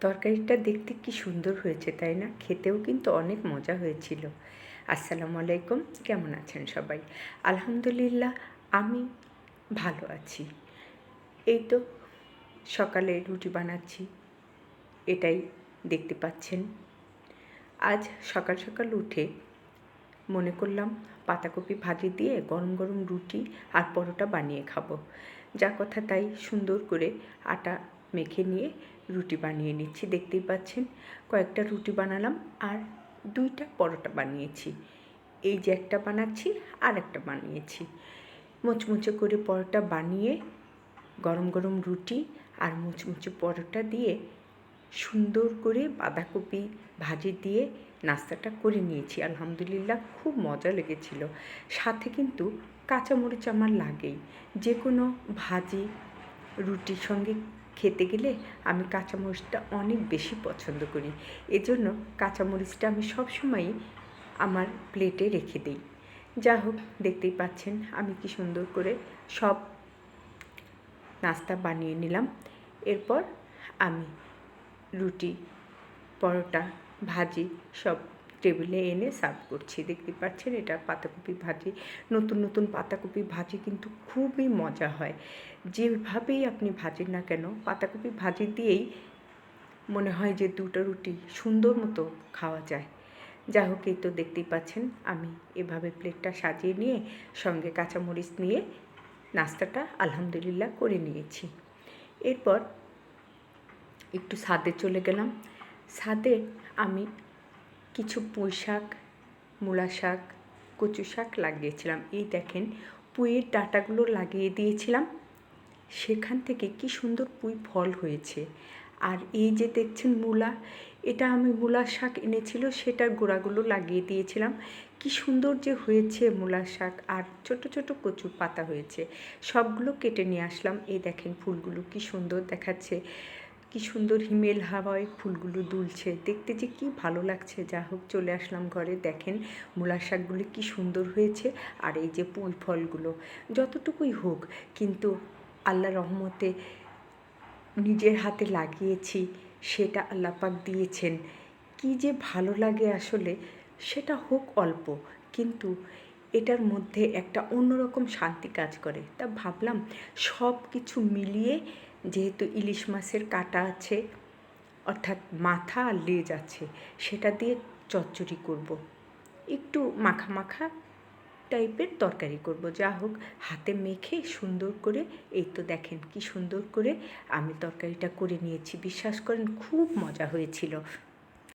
তরকারিটা দেখতে কি সুন্দর হয়েছে তাই না? খেতেও কিন্তু অনেক মজা হয়েছিল। আসসালামু আলাইকুম, কেমন আছেন সবাই? আলহামদুলিল্লাহ, আমি ভালো আছি। এই তো সকালে রুটি বানাচ্ছি, এটাই দেখতে পাচ্ছেন। আজ সকাল সকাল উঠে মনে করলাম পাতাকপি ভাজি দিয়ে গরম গরম রুটি আর পরোটা বানিয়ে খাবো। যা কথা তাই সুন্দর করে আটা মেখে নিয়ে রুটি বানিয়ে নিচ্ছি। দেখতেই পাচ্ছেন কয়েকটা রুটি বানালাম আর 2টা পরোটা বানিয়েছি। এই যে একটা বানাচ্ছি আর একটা বানিয়েছি। মুচমুচে করে পরোটা বানিয়ে গরম গরম রুটি আর মুচমুচে পরোটা দিয়ে সুন্দর করে বাঁধাকপি ভাজি দিয়ে নাস্তাটা করে নিয়েছি। আলহামদুলিল্লাহ, খুব মজা লেগেছিল। সাথে কিন্তু কাঁচামরিচ আমার লাগেই। যে কোনো ভাজি রুটির সঙ্গে খেতে গেলে আমি কাঁচামরিচটা অনেক বেশি পছন্দ করি। এজন্য কাঁচামরিচটা আমি সবসময়ই আমার প্লেটে রেখে দিই। যা হোক, দেখতেই পাচ্ছেন আমি কি সুন্দর করে সব নাস্তা বানিয়ে নিলাম। এরপর আমি রুটি, পরোটা, ভাজি সব টেবিলে এনে সার্ভ করছি। দেখতে পাচ্ছেন এটা পাতাকপি ভাজি। নতুন নতুন পাতাকপি ভাজি কিন্তু খুবই মজা হয়। যেভাবেই আপনি ভাজেন না কেন, পাতাকপি ভাজি দিয়েই মনে হয় যে 2টা রুটি সুন্দর মতো খাওয়া যায়। যা হোক, এই তো দেখতেই পাচ্ছেন আমি এভাবে প্লেটটা সাজিয়ে নিয়ে সঙ্গে কাঁচামরিচ নিয়ে নাস্তাটা আলহামদুলিল্লাহ করে নিয়েছি। এরপর একটু ছাদে চলে গেলাম। ছাদে আমি কিছু পুঁই শাক, মূলা শাক, কচু শাক লাগিয়েছিলাম। এই দেখেন পুঁইয়ের ডাঁটাগুলো লাগিয়ে দিয়েছিলাম, সেখান থেকে কি সুন্দর পুঁই ফল হয়েছে। আর এই যে দেখছেন মূলা, এটা আমি মূলা শাক এনেছিল, সেটার গোড়াগুলো লাগিয়ে দিয়েছিলাম। কি সুন্দর যে হয়েছে মূলা শাক, আর ছোট ছোট কচু পাতা হয়েছে। সবগুলো কেটে নিয়ে আসলাম। এই দেখেন ফুলগুলো কি সুন্দর দেখাচ্ছে, কি সুন্দর হিমেল হাওয়ায় ফুলগুলো দুলছে, দেখতে যে কি ভালো লাগছে। যা হোক, চলে আসলাম ঘরে। দেখেন মূলা শাকগুলি কি সুন্দর হয়েছে, আর এই যে পুঁই ফলগুলো যতটুকুই হোক, কিন্তু আল্লাহ রহমতে নিজের হাতে লাগিয়েছি, সেটা আল্লাহ পাক দিয়েছেন। কি যে ভালো লাগে আসলে, সেটা হোক অল্প, কিন্তু এটার মধ্যে একটা অন্যরকম শান্তি কাজ করে। তা ভাবলাম সব কিছু মিলিয়ে, যেহেতু ইলিশ মাছের কাঁটা আছে, অর্থাৎ মাথা আর লেজ আছে, সেটা দিয়ে চচ্চড়ি করব। একটু মাখা মাখা টাইপের তরকারি করব। যা হোক, হাতে মেখে সুন্দর করে, এই তো দেখেন কি সুন্দর করে আমি তরকারিটা করে নিয়েছি। বিশ্বাস করেন খুব মজা হয়েছিল।